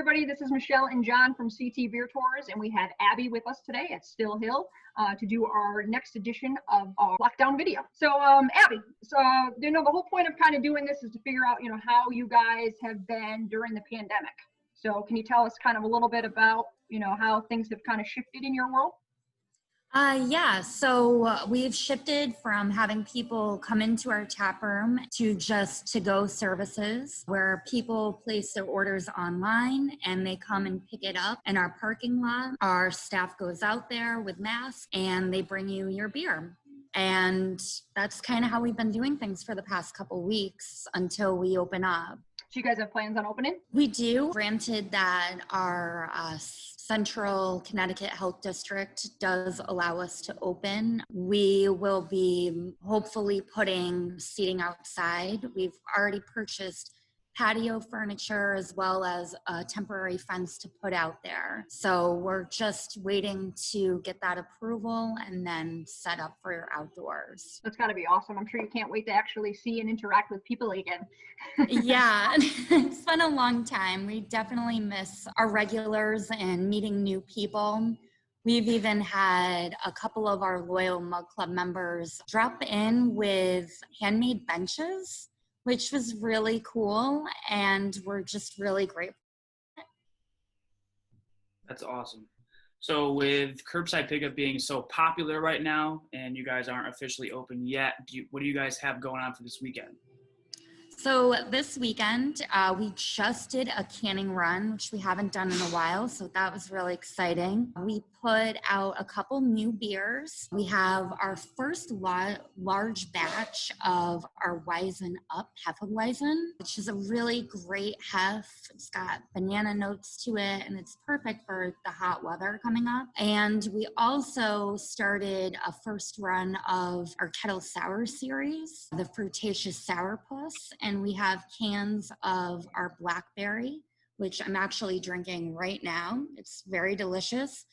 everybody. This is Michelle and John from CT Beer Tours, and we have Abby with us today at Still Hill to do our next edition of our lockdown video. So, Abby, the whole point of kind of doing this is to figure out, how you guys have been during the pandemic. So, can you tell us kind of a little bit about, how things have kind of shifted in your world? So we've shifted from having people come into our tap room to just to-go services where people place their orders online and they come and pick it up in our parking lot. Our staff goes out there with masks and they bring you your beer. And that's kind of how we've been doing things for the past couple weeks until we open up. Do you guys have plans on opening? We do. Granted that our Central Connecticut Health District does allow us to open. We will be hopefully putting seating outside. We've already purchased patio furniture as well as a temporary fence to put out there. So we're just waiting to get that approval and then set up for outdoors. That's got to be awesome. I'm sure you can't wait to actually see and interact with people again. Yeah, it's been a long time. We definitely miss our regulars and meeting new people. We've even had a couple of our loyal Mug Club members drop in with handmade benches, which was really cool, and we're just really grateful. That's awesome. So with curbside pickup being so popular right now, and you guys aren't officially open yet, what do you guys have going on for this weekend? So this weekend, we just did a canning run, which we haven't done in a while, so that was really exciting. We put out a couple new beers. We have our first large batch of our Weizen Up Hefeweizen, which is a really great hef. It's got banana notes to it, and it's perfect for the hot weather coming up. And we also started a first run of our Kettle Sour series, the Fruitaceous Sourpuss, and we have cans of our Blackberry, which I'm actually drinking right now. It's very delicious.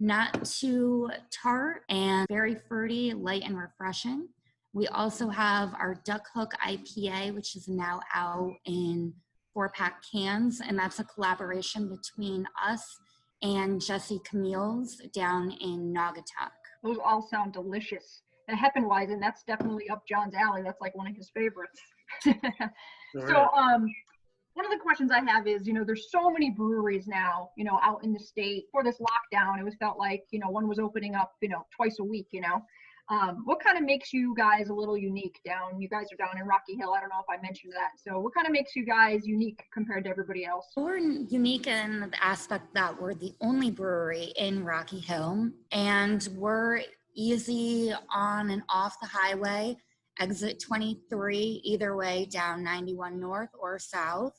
Not too tart and very fruity, light and refreshing. We also have our Duck Hook IPA, which is now out in 4-pack cans, and that's a collaboration between us and Jesse Camille's down in Naugatuck. Those all sound delicious. The Hefeweizen, that's definitely up John's alley. That's like one of his favorites. So, one of the questions I have is, there's so many breweries now, out in the state. For this lockdown, it was felt like, one was opening up, twice a week, What kind of makes you guys a little unique down? You guys are down in Rocky Hill. I don't know if I mentioned that. So what kind of makes you guys unique compared to everybody else? We're unique in the aspect that we're the only brewery in Rocky Hill, and we're easy on and off the highway, exit 23, either way down 91 north or south.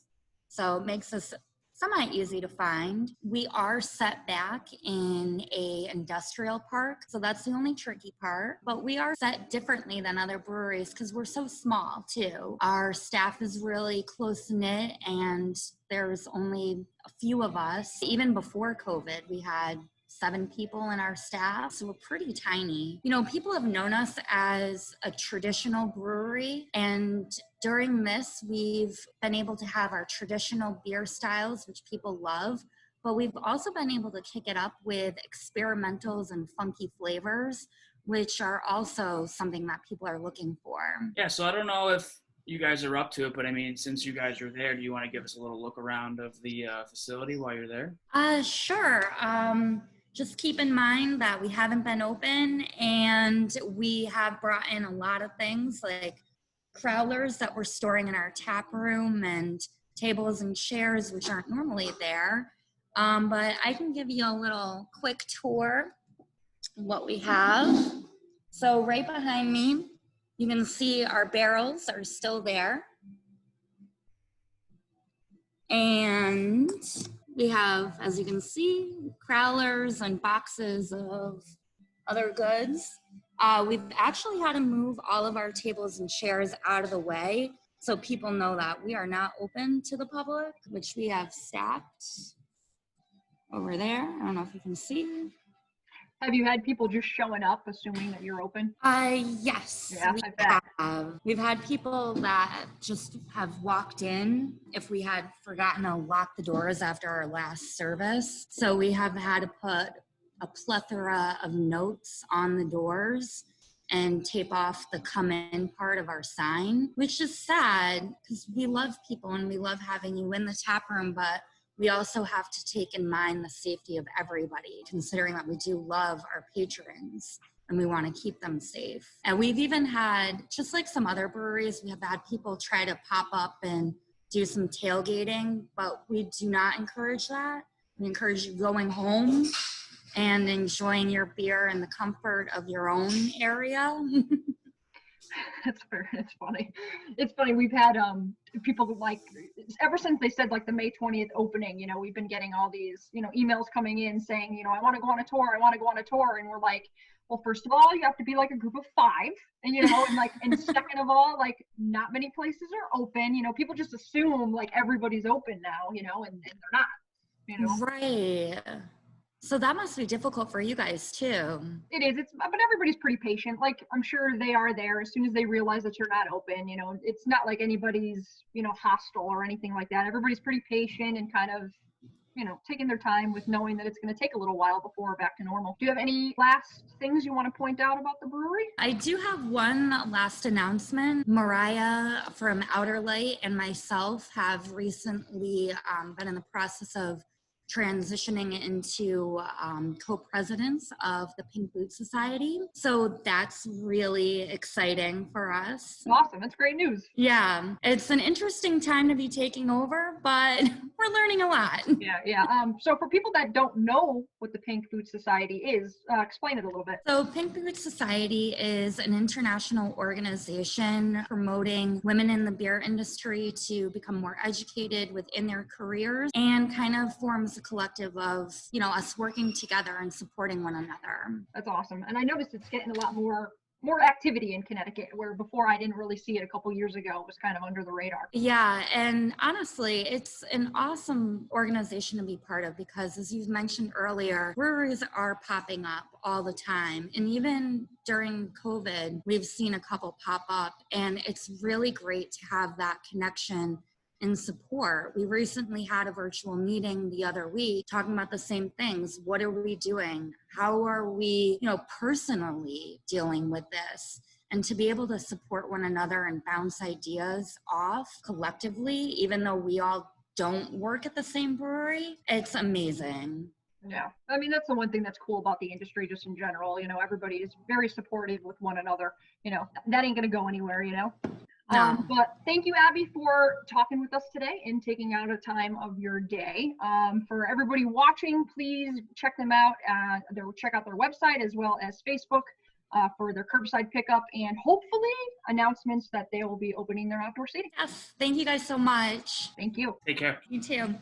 So it makes us semi-easy to find. We are set back in a industrial park, so that's the only tricky part. But we are set differently than other breweries because we're so small too. Our staff is really close-knit and there's only a few of us. Even before COVID, we had 7 people in our staff, so we're pretty tiny. People have known us as a traditional brewery, and during this, we've been able to have our traditional beer styles, which people love, but we've also been able to kick it up with experimentals and funky flavors, which are also something that people are looking for. Yeah, so I don't know if you guys are up to it, but since you guys are there, do you want to give us a little look around of the facility while you're there? Sure. Just keep in mind that we haven't been open, and we have brought in a lot of things like crowlers that we're storing in our tap room and tables and chairs, which aren't normally there. But I can give you a little quick tour of what we have. So right behind me, you can see our barrels are still there. And we have, as you can see, crowlers and boxes of other goods. We've actually had to move all of our tables and chairs out of the way so people know that we are not open to the public, which we have stacked over there. I don't know if you can see. Have you had people just showing up assuming that you're open? Yes, Yeah, we I bet. have. We've had people that just have walked in if we had forgotten to lock the doors after our last service. So we have had to put a plethora of notes on the doors and tape off the come in part of our sign, which is sad because we love people and we love having you in the tap room, but we also have to take in mind the safety of everybody, considering that we do love our patrons and we want to keep them safe. And we've even had, just like some other breweries, we have had people try to pop up and do some tailgating, but we do not encourage that. We encourage you going home and enjoying your beer in the comfort of your own area. That's fair. It's funny. It's funny. We've had people like ever since they said like the May 20th opening, we've been getting all these, emails coming in saying, I want to go on a tour. I want to go on a tour. And we're like, well, first of all, you have to be like a group of 5 and, and second of all, like not many places are open. People just assume like everybody's open now, and they're not, Right. So that must be difficult for you guys too. It is. But everybody's pretty patient. Like I'm sure they are there as soon as they realize that you're not open. It's not like anybody's hostile or anything like that. Everybody's pretty patient and kind of taking their time with knowing that it's going to take a little while before we're back to normal. Do you have any last things you want to point out about the brewery? I do have one last announcement. Mariah from Outer Light and myself have recently been in the process of transitioning into co-presidents of the Pink Boot Society. So that's really exciting for us. Awesome. That's great news. Yeah, it's an interesting time to be taking over, but we're learning a lot. Yeah. So for people that don't know what the Pink Boot Society is, explain it a little bit. So Pink Boot Society is an international organization promoting women in the beer industry to become more educated within their careers and kind of forms a collective of, us working together and supporting one another. That's awesome. And I noticed it's getting a lot more activity in Connecticut, where before I didn't really see it a couple years ago. It was kind of under the radar. Yeah, and honestly, it's an awesome organization to be part of because, as you've mentioned earlier, breweries are popping up all the time. And even during COVID, we've seen a couple pop up, and it's really great to have that connection and support. We recently had a virtual meeting the other week talking about the same things. What are we doing? How are we, personally dealing with this? And to be able to support one another and bounce ideas off collectively, even though we all don't work at the same brewery, it's amazing. Yeah. I mean, that's the one thing that's cool about the industry just in general. Everybody is very supportive with one another. That ain't going to go anywhere, No. But thank you, Abby, for talking with us today and taking out a time of your day. For everybody watching, please check them out. Check out their website as well as Facebook for their curbside pickup and hopefully announcements that they will be opening their outdoor seating. Yes. Thank you guys so much. Thank you. Take care. You too.